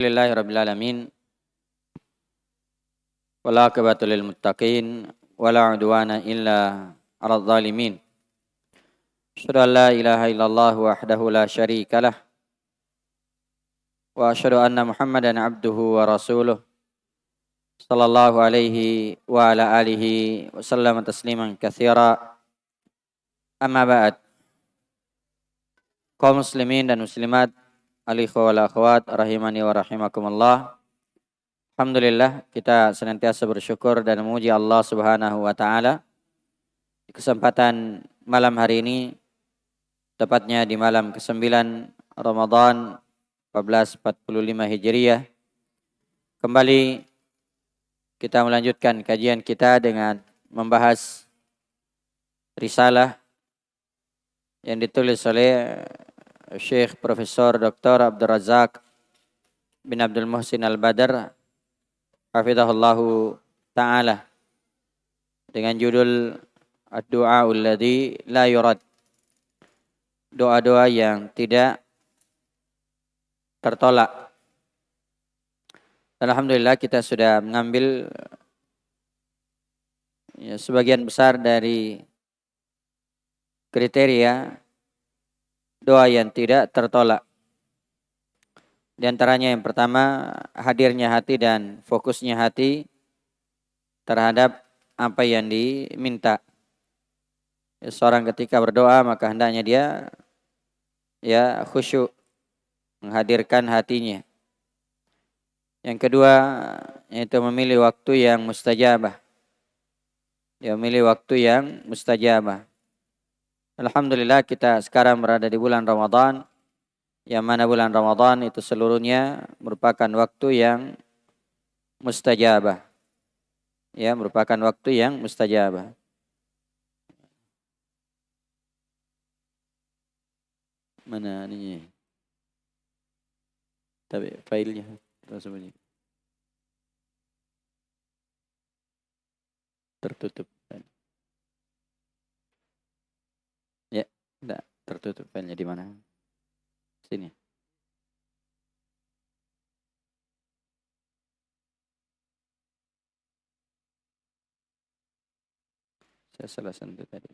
Alhamdulillahirrabbilalamin. Wala aqibatu lil muttaqin. Wala udwana illa ala zalimin. Asyhadu an la ilaha illallah wahdahu la syarikalah. Wa asyhadu anna Muhammadan abduhu wa rasuluh. Sallallahu alaihi wa ala alihi wa sallam tasliman katsira. Amma ba'd. Kaum muslimin dan muslimat, alikhwa wal akhwat rahimani wa rahimakumullah. Alhamdulillah, kita senantiasa bersyukur dan memuji Allah Subhanahu wa taala. Di kesempatan malam hari ini, tepatnya di malam ke-9 Ramadan 1445 Hijriah, kembali kita melanjutkan kajian kita dengan membahas risalah yang ditulis oleh Syekh Profesor Dr. Abdul Razak bin Abdul Muhsin Al-Badr hafizahullahu ta'ala, dengan judul Ad-Du'aul ladzi la yurad, doa-doa yang tidak tertolak. Alhamdulillah, kita sudah mengambil sebagian besar dari kriteria doa yang tidak tertolak. Di antaranya yang pertama, hadirnya hati dan fokusnya hati terhadap apa yang diminta. Seorang ketika berdoa maka hendaknya dia khusyuk, menghadirkan hatinya. Yang kedua, yaitu memilih waktu yang mustajabah. Dia memilih waktu yang mustajabah. Alhamdulillah, kita sekarang berada di bulan Ramadan, yang mana bulan Ramadan itu seluruhnya merupakan waktu yang mustajabah. Ya, merupakan waktu yang mustajabah. Mana ini? Tapi filenya semuanya tertutup. Ya, enggak tertutup. Filenya di mana? Sini. Saya salah sentuh tadi.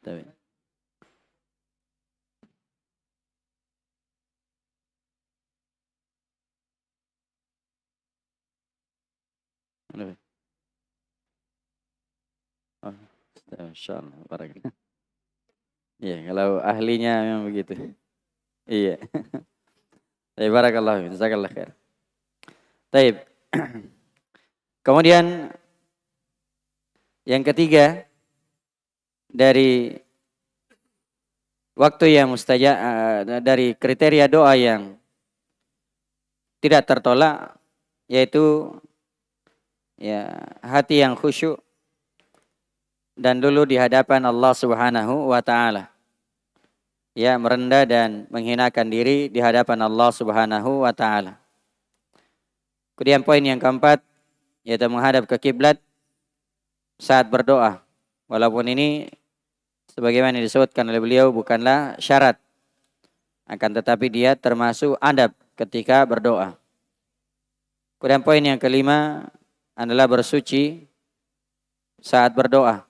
Tapi oh, insyaallah barakallah. Iya, kalau ahlinya memang begitu. Iya. Baik, barakallah, jazakallah khair. Baik. Kemudian yang ketiga, dari waktu yang mustajab, dari kriteria doa yang tidak tertolak, yaitu hati yang khusyuk dan dulu di hadapan Allah Subhanahu wa taala. Ya, merendah dan menghinakan diri di hadapan Allah Subhanahu wa taala. Kemudian poin yang keempat, yaitu menghadap ke kiblat saat berdoa. Walaupun ini sebagaimana disebutkan oleh beliau bukanlah syarat, akan tetapi dia termasuk adab ketika berdoa. Kemudian poin yang kelima adalah bersuci saat berdoa.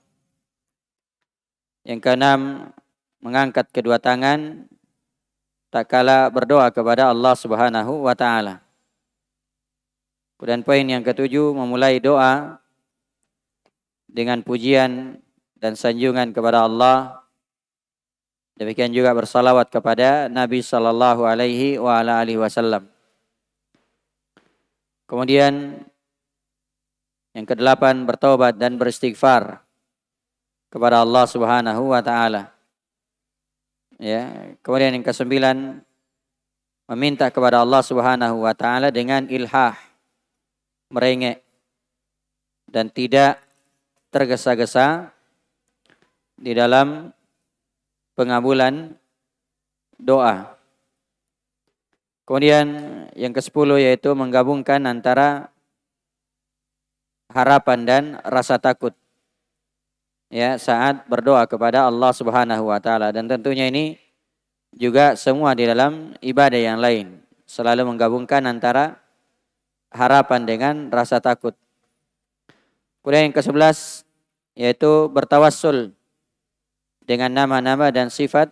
Yang keenam, mengangkat kedua tangan tak kala berdoa kepada Allah Subhanahu wa taala. Kemudian poin yang ketujuh, memulai doa dengan pujian dan sanjungan kepada Allah. Demikian juga bersalawat kepada Nabi sallallahu alaihi wa ala alihi wasallam. Kemudian yang kedelapan, bertobat dan beristighfar kepada Allah Subhanahu wa taala. Ya, kemudian yang kesembilan, meminta kepada Allah Subhanahu wa taala dengan ilhah, merengek dan tidak tergesa-gesa di dalam pengabulan doa. Kemudian yang ke-10 yaitu menggabungkan antara harapan dan rasa takut ya saat berdoa kepada Allah Subhanahu wa taala, dan tentunya ini juga semua di dalam ibadah yang lain selalu menggabungkan antara harapan dengan rasa takut. Kemudian yang ke-11 yaitu bertawassul dengan nama-nama dan sifat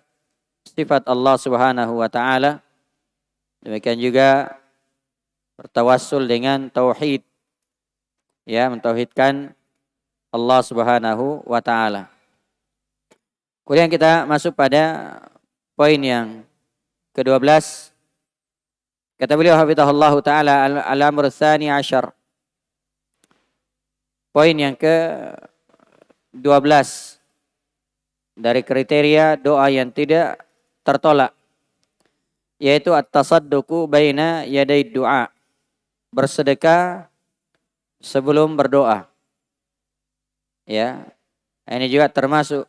Allah Subhanahu wa taala. Demikian juga bertawassul dengan tauhid, ya, mentauhidkan Allah Subhanahu wa taala. Kemudian kita masuk pada poin yang ke-12. Kata beliau hafizahullah taala al-amr tsani asyar. Poin yang ke-12 dari kriteria doa yang tidak tertolak, yaitu at-tasadduqu baina yaday du'a. Bersedekah sebelum berdoa. Ya. Ini juga termasuk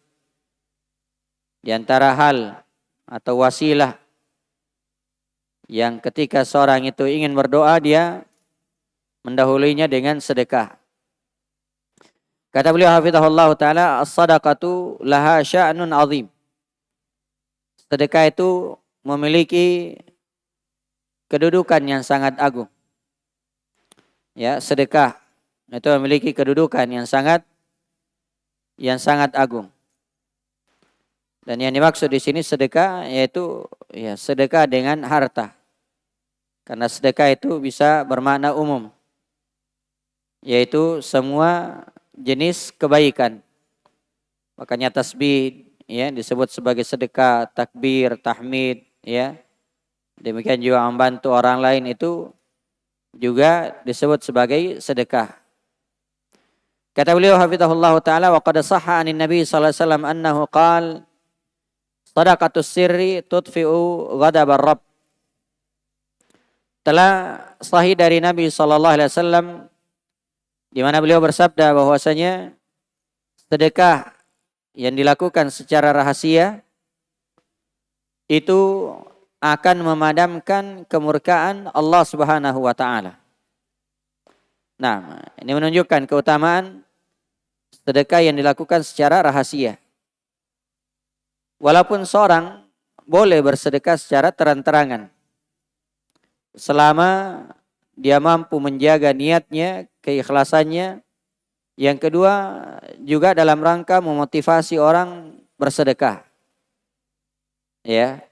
di antara hal atau wasilah yang ketika seorang itu ingin berdoa dia mendahulunya dengan sedekah. Kata beliau hafizahullah taala, as-sadaqatu laha sya'nun azim. Sedekah itu memiliki kedudukan yang sangat agung. Ya, sedekah itu memiliki kedudukan yang sangat agung. Dan yang dimaksud di sini sedekah yaitu ya sedekah dengan harta. Karena sedekah itu bisa bermakna umum, yaitu semua jenis kebaikan. Makanya tasbih ya disebut sebagai sedekah, takbir, tahmid ya. Demikian juga membantu orang lain itu juga disebut sebagai sedekah. Kata beliau hafizahullah taala, wa qad sahha 'anin nabi sallallahu alaihi wasallam annahu qala sadaqatus sirri tudfi'u ghadabar rabb. Telah sahih dari Nabi sallallahu alaihi wasallam di mana beliau bersabda bahwasanya sedekah yang dilakukan secara rahasia itu akan memadamkan kemurkaan Allah Subhanahu wa taala. Nah, ini menunjukkan keutamaan sedekah yang dilakukan secara rahasia. Walaupun seorang boleh bersedekah secara terang-terangan, selama dia mampu menjaga niatnya, keikhlasannya. Yang kedua, juga dalam rangka memotivasi orang bersedekah. Ya.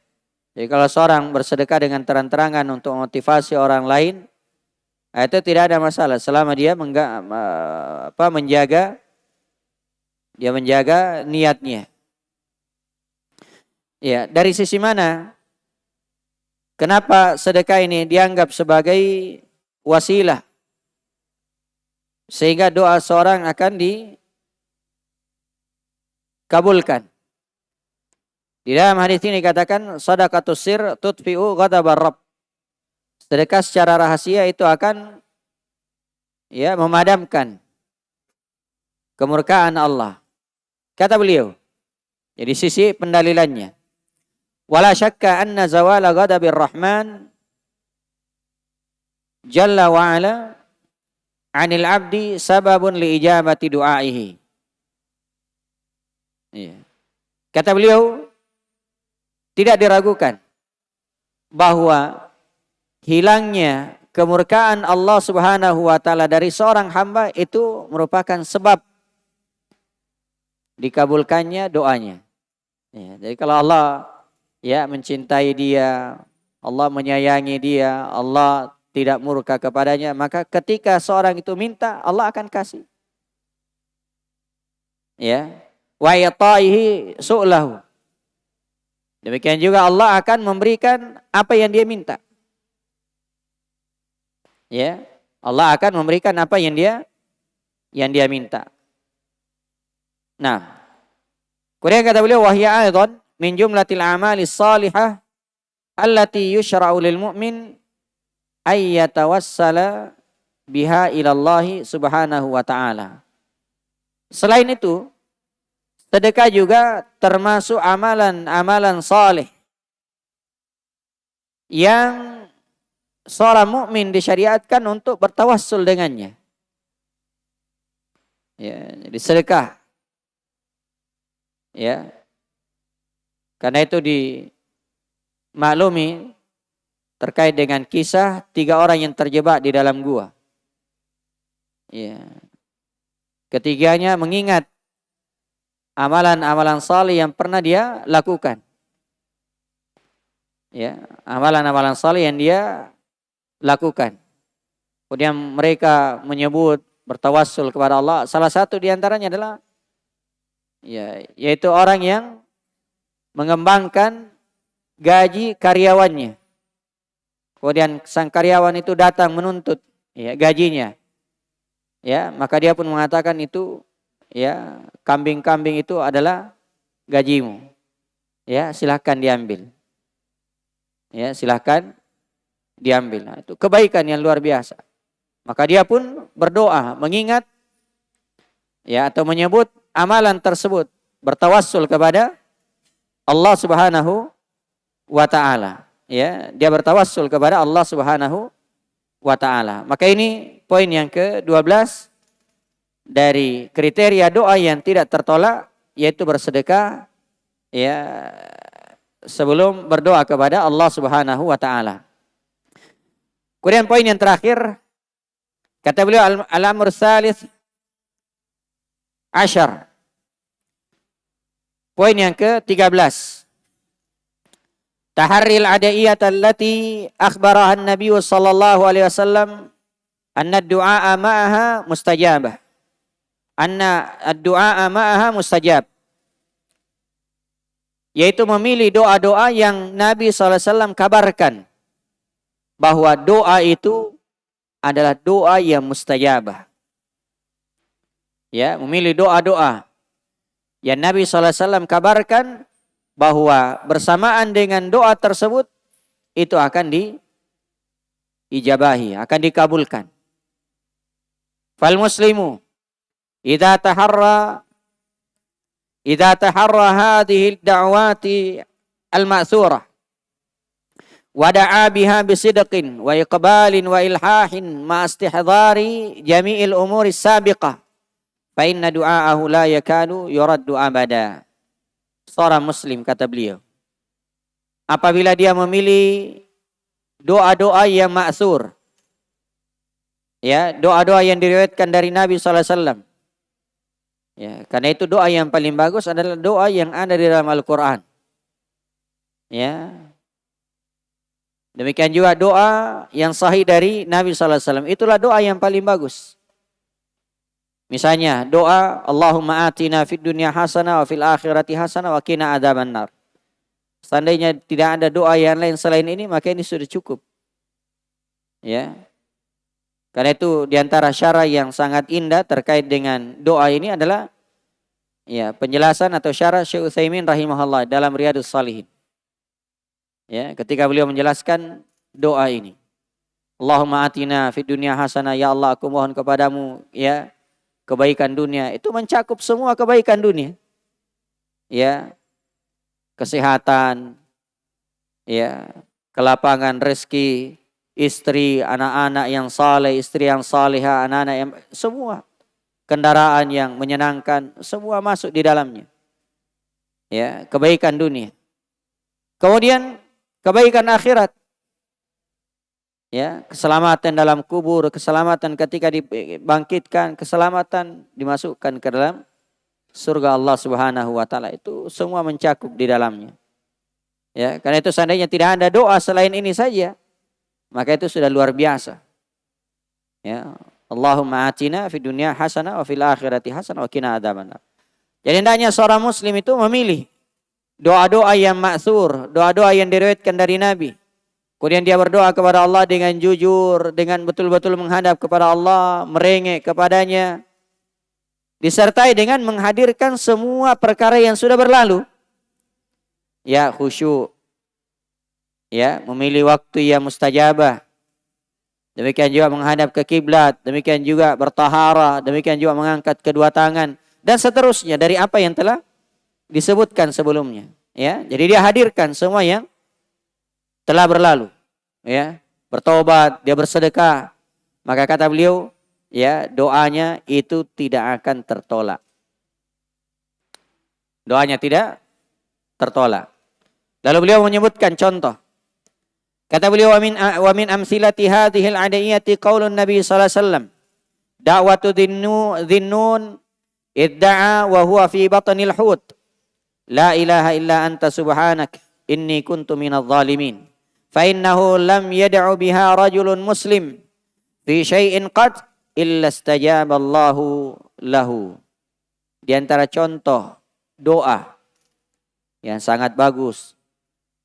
Jadi kalau seorang bersedekah dengan terang-terangan untuk memotivasi orang lain, itu tidak ada masalah selama dia menjaga niatnya. Ya, dari sisi mana? Kenapa sedekah ini dianggap sebagai wasilah sehingga doa seorang akan dikabulkan? Di dalam hadis ini dikatakan shadaqatus sir tudfi'u ghadabar rabb. Sedekah secara rahasia itu akan ya memadamkan kemurkaan Allah. Kata beliau, jadi sisi pendalilannya, wala syakka anna zawala ghadabir rahman jalla wa ala 'anil 'abdi sababun li ijabati du'aihi. Ya. Kata beliau, tidak diragukan bahwa hilangnya kemurkaan Allah Subhanahu wa taala dari seorang hamba itu merupakan sebab dikabulkannya doanya. Ya, jadi kalau Allah ya mencintai dia, Allah menyayangi dia, Allah tidak murka kepadanya, maka ketika seorang itu minta, Allah akan kasih. Ya. Wa yataihi su'lahu. Demikian juga Allah akan memberikan apa yang dia minta. Ya. Allah akan memberikan apa yang dia minta. Nah, kemudian kata beliau, wahya aidan min jumlatil a'malis salihah allati yushra'u lil mu'min ay yatawassala biha ila Allah Subhanahu wa taala. Selain itu, sedekah juga termasuk amalan saleh yang seorang mukmin disyariatkan untuk bertawassul dengannya. Ya, jadi sedekah. Ya. Karena itu dimaklumi terkait dengan kisah 3 orang yang terjebak di dalam gua. Ya. Ketiganya mengingat amalan-amalan saleh yang pernah dia lakukan. Ya, amalan-amalan saleh yang dia lakukan. Kemudian mereka menyebut bertawassul kepada Allah. Salah satu di antaranya adalah ya, yaitu orang yang mengembangkan gaji karyawannya. Kemudian sang karyawan itu datang menuntut ya gajinya. Ya, maka dia pun mengatakan itu ya, kambing-kambing itu adalah gajimu. Ya, silahkan diambil. Ya, silahkan diambil. Nah, itu kebaikan yang luar biasa. Maka dia pun berdoa mengingat ya atau menyebut amalan tersebut, bertawassul kepada Allah Subhanahu wa taala. Ya, dia bertawassul kepada Allah Subhanahu wa taala. Maka ini poin yang ke-12 dari kriteria doa yang tidak tertolak, yaitu bersedekah ya sebelum berdoa kepada Allah Subhanahu wa taala. Kemudian poin yang terakhir, kata beliau al-amr tsalits asyar. Poin yang ke-13. Taharril adaiyat allati akhbaraha an-nabiy sallallahu alaihi wasallam anna ad-du'a ma'aha mustajabah. Anna ad-du'a ma'aha mustajab. Yaitu memilih doa-doa yang Nabi SAW kabarkan bahwa doa itu adalah doa yang mustajabah. Ya, memilih doa-doa yang Nabi SAW kabarkan bahwa bersamaan dengan doa tersebut itu akan diijabahi, akan dikabulkan. Fal muslimu idza taharra hadhihi ad-da'wati al-ma'thurah wa da'a biha bisidqin wa iqbalin wa ilhahin ma istihdari jami'il umuri sabiqah fa inna du'aahu la yakanu yuraddu abada. Seorang muslim, kata beliau, apabila dia memilih doa-doa yang ma'thur, ya, doa-doa yang diriwayatkan dari Nabi SAW, ya, karena itu doa yang paling bagus adalah doa yang ada di dalam Al-Quran. Ya. Demikian juga doa yang sahih dari Nabi SAW. Itulah doa yang paling bagus. Misalnya doa Allahumma atina fid dunya hasanah wa fil akhirati hasanah wa qina adzabannar. Seandainya tidak ada doa yang lain selain ini, maka ini sudah cukup. Ya. Karena itu diantara syarah yang sangat indah terkait dengan doa ini adalah ya, penjelasan atau syarah Syekh Utsaimin rahimahullah dalam Riyadhus Shalihin. Ya, ketika beliau menjelaskan doa ini. Allahumma atina fid dunya hasanah, ya Allah aku mohon kepadamu ya kebaikan dunia. Itu mencakup semua kebaikan dunia. Ya. Kesehatan, ya, kelapangan rezeki, istri, anak-anak yang saleh, istri yang salihah, anak-anak yang semua, kendaraan yang menyenangkan, semua masuk di dalamnya. Ya, kebaikan dunia. Kemudian kebaikan akhirat. Ya, keselamatan dalam kubur, keselamatan ketika dibangkitkan, keselamatan dimasukkan ke dalam surga Allah Subhanahu wa taala, itu semua mencakup di dalamnya. Ya, karena itu seandainya tidak ada doa selain ini saja, maka itu sudah luar biasa. Ya, Allahumma atina fid dunya hasanah wa fil akhirati hasanah wa qina adzabannar. Jadi hendaknya seorang muslim itu memilih doa-doa yang ma'tsur, doa-doa yang diriwayatkan dari Nabi. Kemudian dia berdoa kepada Allah dengan jujur, dengan betul-betul menghadap kepada Allah, merengek kepadanya. Disertai dengan menghadirkan semua perkara yang sudah berlalu. Ya, khusyuk. Ya, memilih waktu yang mustajabah. Demikian juga menghadap ke kiblat, demikian juga bertahara, demikian juga mengangkat kedua tangan dan seterusnya dari apa yang telah disebutkan sebelumnya. Ya, jadi dia hadirkan semua yang telah berlalu, ya, bertobat, dia bersedekah. Maka kata beliau, ya doanya itu tidak akan tertolak. Doanya tidak tertolak. Lalu beliau menyebutkan contoh. Kata beliau, wa min amsilati hadhil adiyati qaulun Nabi sallallahu alaihi wasallam. Da'watu dhinnun idda'a wa huwa fi batnil hut. La ilaha illa anta subhanak inni kuntu minadh dhalimin. Fa innahu lam yad'u biha rajulun muslim fi syai'in qad illa istajaba Allahu lahu. Di antara contoh doa yang sangat bagus,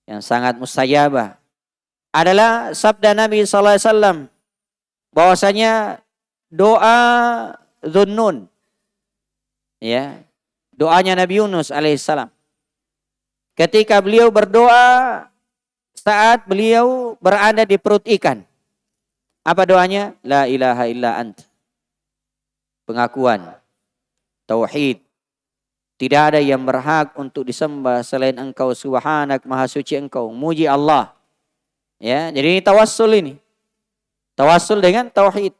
yang sangat mustajabah adalah sabda Nabi sallallahu alaihi wasallam bahwasanya doa Dhunnun, ya, doanya Nabi Yunus alaihissalam. Ketika beliau berdoa saat beliau berada di perut ikan. Apa doanya? La ilaha illa ant. Pengakuan tauhid. Tidak ada yang berhak untuk disembah selain Engkau, subhanak, maha suci Engkau. Muji Allah. Ya, jadi ini tawassul ini. Tawassul dengan tauhid.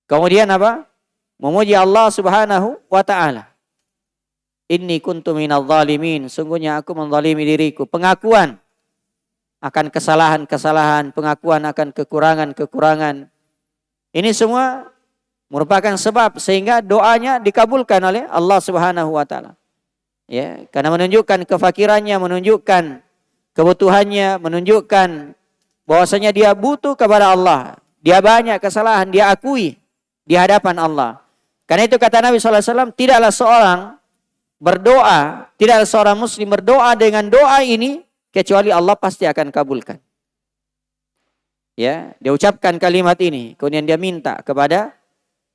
Kemudian apa? Memuji Allah Subhanahu wa taala. Inni kuntu minadh dhalimin, sungguhnya aku menzalimi diriku. Pengakuan akan kesalahan-kesalahan, pengakuan akan kekurangan-kekurangan. Ini semua merupakan sebab sehingga doanya dikabulkan oleh Allah Subhanahu wa taala. Ya, karena menunjukkan kefakirannya, menunjukkan kebutuhannya, menunjukkan bahwasanya dia butuh kepada Allah. Dia banyak kesalahan, dia akui di hadapan Allah. Karena itu kata Nabi sallallahu alaihi wasallam, tidaklah seorang berdoa, tidaklah seorang muslim berdoa dengan doa ini kecuali Allah pasti akan kabulkan. Ya, dia ucapkan kalimat ini, kemudian dia minta kepada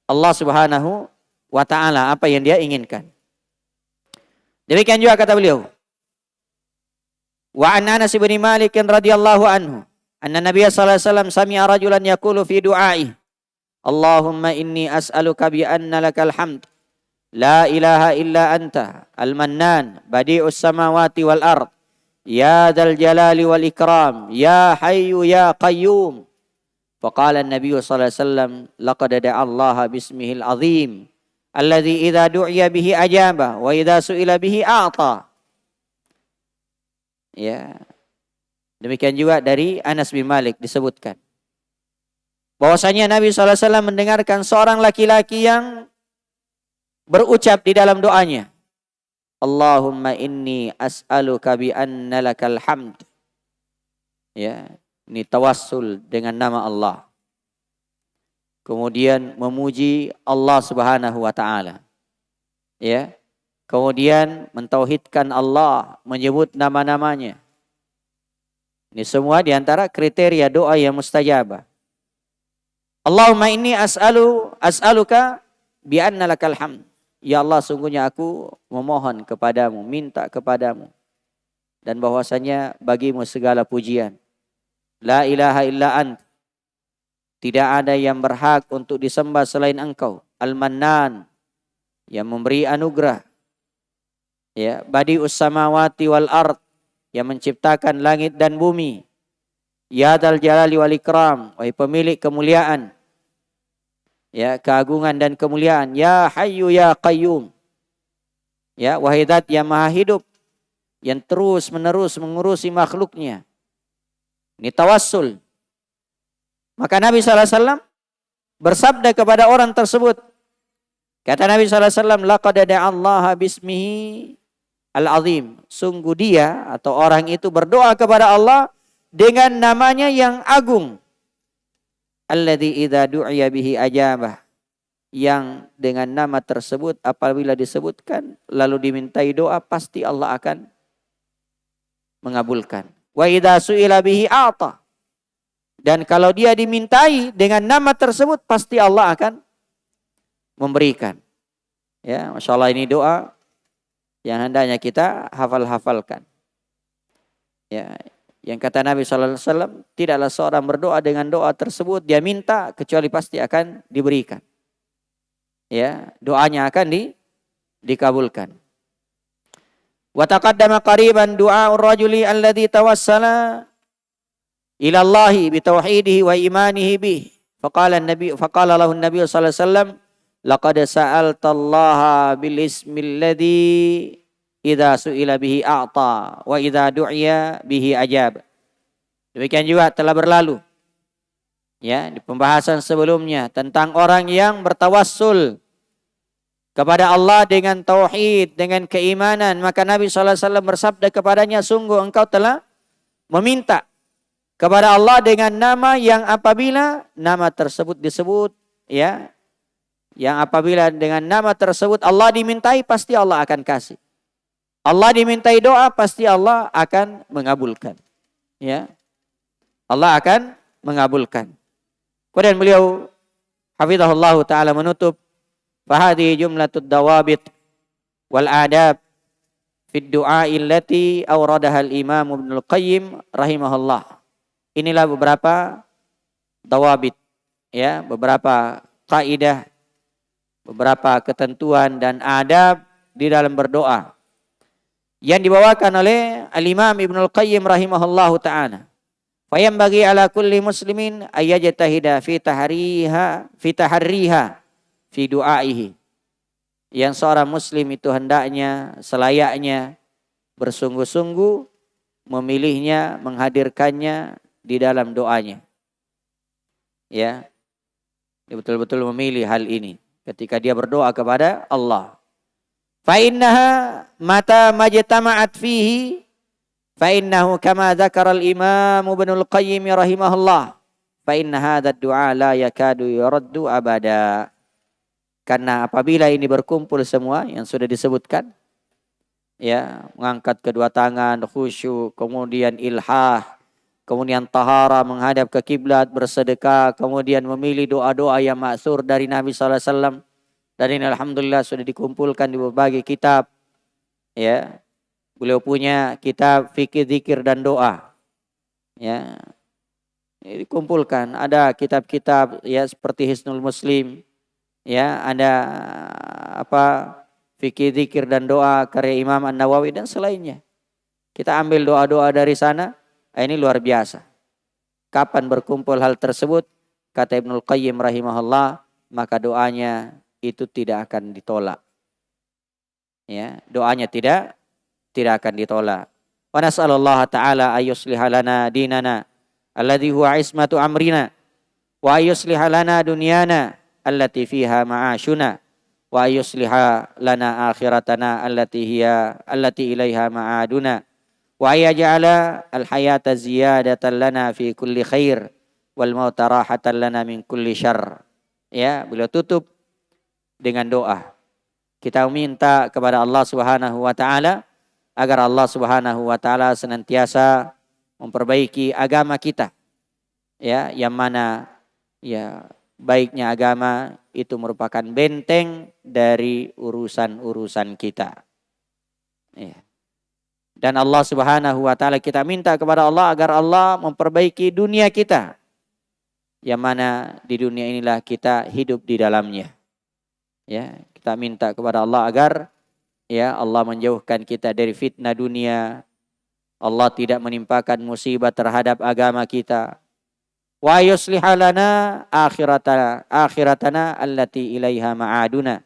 Allah Subhanahu wa taala apa yang dia inginkan. Demikian juga kata beliau. Wa an Anas bin Malik radhiyallahu anhu, anna Nabiy sallallahu alaihi wasallam sami'a rajulan yaqulu fi du'a'i, Allahumma inni as'aluka bi anna lakal hamd, la ilaha illa anta, al-mannan, badi'us samawati wal ard, ya dzal jalali wal ikram, ya hayyu ya qayyum. Faqala an-nabiy sallallahu alaihi wasallam, laqad da'a Allah bismihil azim, alladhi idza du'iya bihi ajaba wa idza su'ila bihi a'ta. Ya. Demikian juga dari Anas bin Malik disebutkan bahwasanya Nabi sallallahu alaihi wasallam mendengarkan seorang laki-laki yang berucap di dalam doanya, Allahumma inni as'aluka bi anna lakal hamd. Ya, ini tawassul dengan nama Allah. Kemudian memuji Allah Subhanahu wa taala. Ya. Kemudian mentauhidkan Allah, menyebut nama-namanya. Ini semua di antara kriteria doa yang mustajabah. Allahumma inni as'aluka bi anna lakal hamd. Ya Allah, sungguhnya aku memohon kepadamu, minta kepadamu, dan bahwasanya bagimu segala pujian. La ilaha illa ant. Tidak ada yang berhak untuk disembah selain Engkau. Al-Mannan, yang memberi anugerah. Ya, badi'us samawati wal ard, yang menciptakan langit dan bumi. Ya dzal jalali wal ikram, wahai pemilik kemuliaan, ya, keagungan dan kemuliaan. Ya hayyu ya qayyum, ya, wahai zat yang maha hidup, yang terus menerus mengurusi makhluknya. Ini tawassul. Maka Nabi sallallahu alaihi wasallam bersabda kepada orang tersebut, kata Nabi sallallahu alaihi wasallam, laqad da'a Allah bismihi al-azim, sungguh dia atau orang itu berdoa kepada Allah dengan namanya yang agung. Alladzi idza du'iya bihi ajabah, yang dengan nama tersebut apabila disebutkan lalu dimintai doa pasti Allah akan mengabulkan. Wa idza su'ila bihi a'ta, dan kalau dia dimintai dengan nama tersebut pasti Allah akan memberikan. Ya, Masya Allah, ini doa yang hendaknya kita hafal-hafalkan. Ya, yang kata Nabi sallallahu alaihi wasallam, tidaklah seorang berdoa dengan doa tersebut dia minta kecuali pasti akan diberikan. Ya, doanya akan dikabulkan. Wa taqaddama qariban du'a'ur rajuli alladhi tawassala ila Allah bi tauhidihi wa imanihi bih, Faqala lahu Nabi sallallahu alaihi wasallam, laqad sa'altallaha bil ismil ladzi idza su'ila bihi a'ta wa idza du'iya bihi ajab. Demikian juga telah berlalu ya di pembahasan sebelumnya tentang orang yang bertawassul kepada Allah dengan tauhid, dengan keimanan. Maka Nabi sallallahu alaihi wasallam bersabda kepadanya, sungguh engkau telah meminta kepada Allah dengan nama yang apabila nama tersebut disebut ya, yang apabila dengan nama tersebut Allah dimintai, pasti Allah akan kasih. Allah dimintai doa, pasti Allah akan mengabulkan. Ya. Allah akan mengabulkan. Kemudian beliau hafizahullah taala menutup, fahadi jumlatud dawabit wal adab fid du'a illati awradaha al-Imam Ibnul Qayyim rahimahullah. Inilah beberapa dawabit ya, beberapa kaidah, beberapa ketentuan dan adab di dalam berdoa yang dibawakan oleh Al-Imam Ibnul Qayyim rahimahullahu ta'ala. Fayambagi ala kulli muslimin ayyajtahida fi tahriha fi du'aihi. Yang seorang muslim itu hendaknya, selayaknya bersungguh-sungguh memilihnya, menghadirkannya di dalam doanya. Ya. Dia betul-betul memilih hal ini ketika dia berdoa kepada Allah. Fa innaha mata majtama'at fihi fa innahu kama dzakara al-Imam Ibnul Qayyim rahimahullah fa inna hadha ad-du'a la yakadu yuraddu abada. Karena apabila ini berkumpul semua yang sudah disebutkan ya, mengangkat kedua tangan, khusyuk, kemudian ilhah, kemudian tahara, menghadap ke kiblat, bersedekah, kemudian memilih doa-doa yang maksur dari Nabi sallallahu alaihi wasallam. Dan ini alhamdulillah sudah dikumpulkan di berbagai kitab. Ya. Beliau punya kitab fikih, zikir dan doa. Ya. Ini dikumpulkan, ada kitab-kitab ya seperti Hisnul Muslim. Ya, ada fikih, zikir dan doa karya Imam An-Nawawi dan selainnya. Kita ambil doa-doa dari sana. Ini luar biasa. Kapan berkumpul hal tersebut? Kata Ibnul Qayyim rahimahullah, maka doanya itu tidak akan ditolak. Ya, doanya tidak akan ditolak. Wa nas'alullah ta'ala ayyusliha lana dinana alladhi huwa ismatu amrina wa ayyusliha lana dunyana allati fiha ma'ashuna wa ayyusliha lana akhiratana allati ilaiha ma'aduna. Wa yaj'ala al-hayata ziyadatan lana fi kulli khair wal mauta rahatan lana min kulli syarr. Ya, beliau tutup dengan doa. Kita minta kepada Allah Subhanahu wa taala agar Allah Subhanahu wa taala senantiasa memperbaiki agama kita. Ya, yang mana ya baiknya agama itu merupakan benteng dari urusan-urusan kita. Ya. Dan Allah Subhanahu wa taala, kita minta kepada Allah agar Allah memperbaiki dunia kita. Yang mana di dunia inilah kita hidup di dalamnya. Ya, kita minta kepada Allah agar ya Allah menjauhkan kita dari fitnah dunia. Allah tidak menimpakan musibah terhadap agama kita. Wa yusliha lana akhiratana allati ilaiha ma'aduna.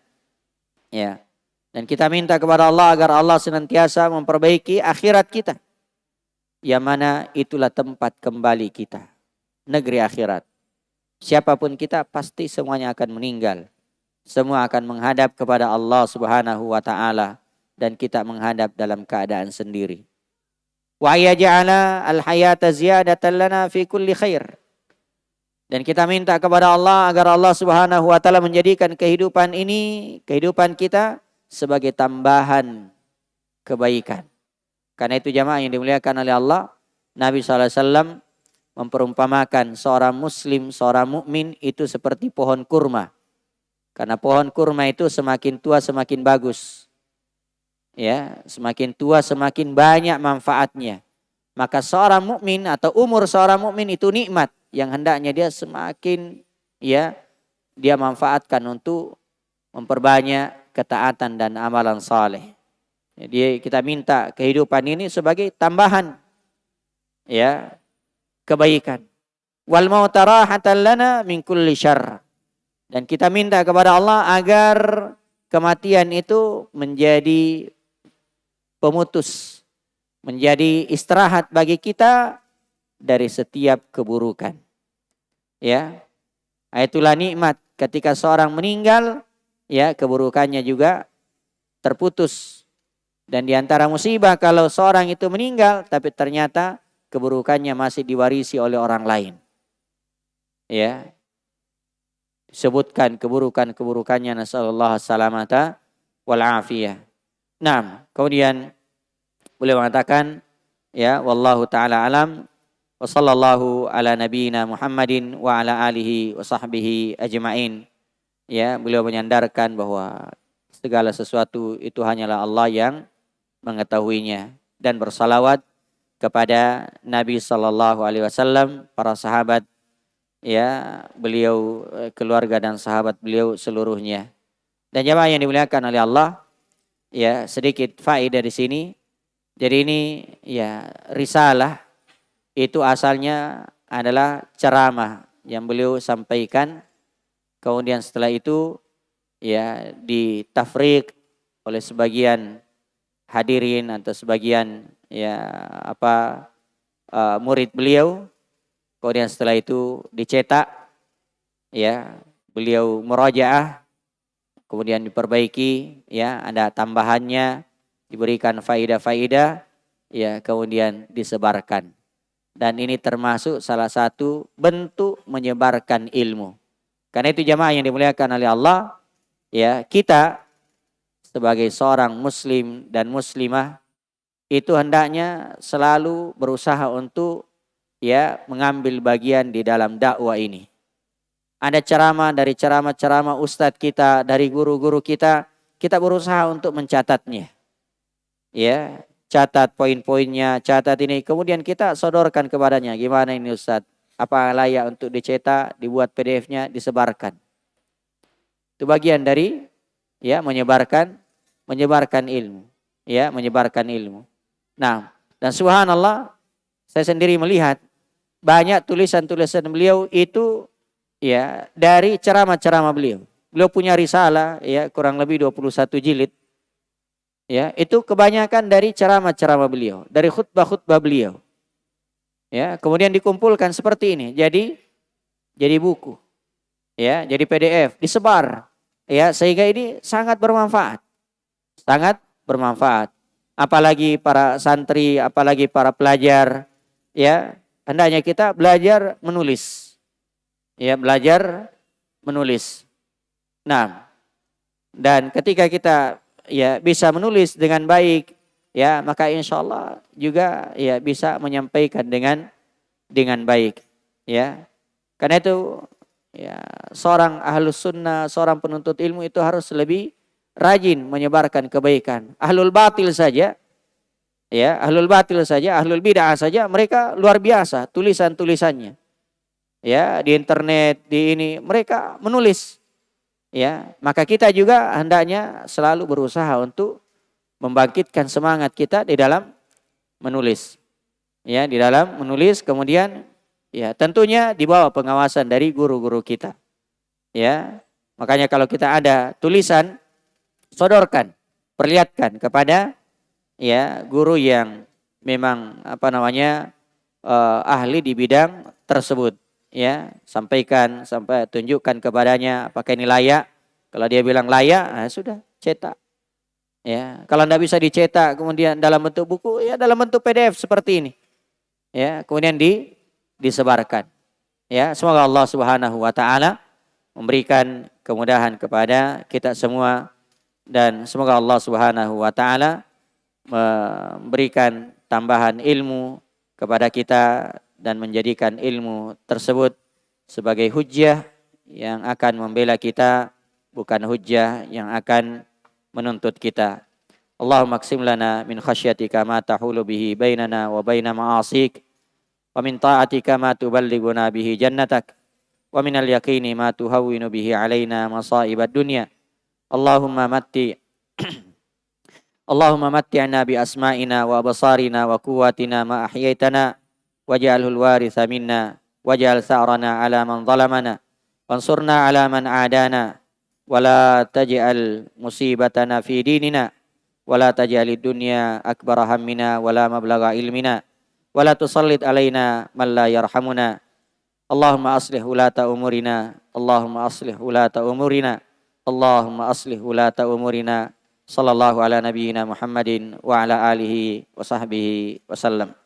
Ya. Dan kita minta kepada Allah agar Allah senantiasa memperbaiki akhirat kita. Yang mana itulah tempat kembali kita. Negeri akhirat. Siapapun kita pasti semuanya akan meninggal. Semua akan menghadap kepada Allah Subhanahu wa taala dan kita menghadap dalam keadaan sendiri. Wa yaj'ala al-hayata ziyadatan lana fi kulli khair. Dan kita minta kepada Allah agar Allah Subhanahu wa taala menjadikan kehidupan ini, kehidupan kita sebagai tambahan kebaikan. Karena itu jamaah yang dimuliakan oleh Allah, Nabi sallallahu alaihi wasallam memperumpamakan seorang muslim, seorang mukmin itu seperti pohon kurma. Karena pohon kurma itu semakin tua semakin bagus. Ya, semakin tua semakin banyak manfaatnya. Maka seorang mukmin atau umur seorang mukmin itu nikmat yang hendaknya dia semakin ya dia manfaatkan untuk memperbanyak ketaatan dan amalan saleh. Jadi kita minta kehidupan ini sebagai tambahan ya kebaikan. wal mauta rahatan lana min kulli syarr. Dan kita minta kepada Allah agar kematian itu menjadi pemutus, menjadi istirahat bagi kita dari setiap keburukan. Ya. Itulah nikmat ketika seorang meninggal, ya, keburukannya juga terputus. Dan di antara musibah kalau seorang itu meninggal tapi ternyata keburukannya masih diwarisi oleh orang lain. Ya. Sebutkan keburukannya, nasallallahu salamata wal afiyah. Nah, kemudian beliau mengatakan, ya, wallahu taala alam wa sallallahu ala nabiyyina Muhammadin wa ala alihi wa sahbihi ajmain. Ya, beliau menyandarkan bahwa segala sesuatu itu hanyalah Allah yang mengetahuinya, dan bersalawat kepada Nabi sallallahu alaihi wasallam, para sahabat, ya, beliau, keluarga dan sahabat beliau seluruhnya. Dan jemaah yang dimuliakan oleh Allah, ya, sedikit faedah di sini. Jadi ini, ya, risalah itu asalnya adalah ceramah yang beliau sampaikan. Kemudian setelah itu, ya, ditafriq oleh sebagian hadirin atau sebagian, ya, murid beliau. Kemudian setelah itu dicetak, ya, beliau murajaah, kemudian diperbaiki, ya, ada tambahannya, diberikan faidah-faidah, ya, kemudian disebarkan. Dan ini termasuk salah satu bentuk menyebarkan ilmu. Karena itu jamaah yang dimuliakan oleh Allah, ya, kita sebagai seorang muslim dan muslimah itu hendaknya selalu berusaha untuk, ya, mengambil bagian di dalam dakwah ini. Ada ceramah dari ceramah-ceramah ustadz kita, dari guru-guru kita berusaha untuk mencatatnya. Ya, catat poin-poinnya, catat ini, kemudian kita sodorkan kepadanya, gimana ini ustadz? Apa layak untuk dicetak, dibuat PDF-nya, disebarkan. Itu bagian dari, ya, menyebarkan ilmu, ya, menyebarkan ilmu. Nah, dan subhanallah, saya sendiri melihat banyak tulisan-tulisan beliau itu, ya, dari ceramah-ceramah beliau. Beliau punya risalah, ya, kurang lebih 21 jilid. Ya, itu kebanyakan dari ceramah-ceramah beliau, dari khutbah-khutbah beliau. Ya, kemudian dikumpulkan seperti ini, jadi buku. Ya, jadi PDF, disebar. Ya, sehingga ini sangat bermanfaat. Sangat bermanfaat. Apalagi para santri, apalagi para pelajar, ya, hendaknya kita belajar menulis. Ya, belajar menulis. Nah, dan ketika kita, ya, bisa menulis dengan baik, ya, maka insya Allah juga, ya, bisa menyampaikan dengan baik. Ya, karena itu, ya, seorang ahlus sunnah, seorang penuntut ilmu itu harus lebih rajin menyebarkan kebaikan. Ahlul batil saja, ya, ahlul bid'ah saja, mereka luar biasa tulisan-tulisannya. Ya, di internet, di ini, mereka menulis. Ya, maka kita juga hendaknya selalu berusaha untuk membangkitkan semangat kita di dalam menulis. Ya, di dalam menulis, kemudian, ya, tentunya di bawah pengawasan dari guru-guru kita. Ya, makanya kalau kita ada tulisan, sodorkan, perlihatkan kepada, ya, guru yang memang ahli di bidang tersebut. Ya, sampaikan, sampai tunjukkan kepadanya apakah ini layak. Kalau dia bilang layak, nah sudah, cetak. Ya, kalau tidak bisa dicetak kemudian dalam bentuk buku, ya, dalam bentuk PDF seperti ini. Ya, kemudian disebarkan. Ya, semoga Allah Subhanahu wa taala memberikan kemudahan kepada kita semua, dan semoga Allah Subhanahu wa taala memberikan tambahan ilmu kepada kita dan menjadikan ilmu tersebut sebagai hujjah yang akan membela kita, bukan hujjah yang akan menuntut kita. Allahumma qsim lana min khasyatika ma tahulu bihi bainana wa baina ma'asik, wa min ta'atika ma tuballighuna bihi jannatak, wa min al-yaqini ma tuhawwinu bihi alaina masa'ibad dunya. Allahumma matti'na bi asma'ina wa absarina wa quwwatina ma ahyaitana waj'alhu al-waritha minna waj'al sa'rana 'ala man zalamana wansurna 'ala man 'adana wa la taj'al musibatana fi dinina wa la taj'alid dunya akbara hammina wa la mablagha ilmina wa la tusallit 'alaina man la yarhamuna. Allahumma aslih ulata umurina, Allahumma aslih ulata umurina, Allahumma aslih ulata umurina. Sallallahu ala nabiyyina Muhammadin wa ala alihi wa sahbihi wasallam.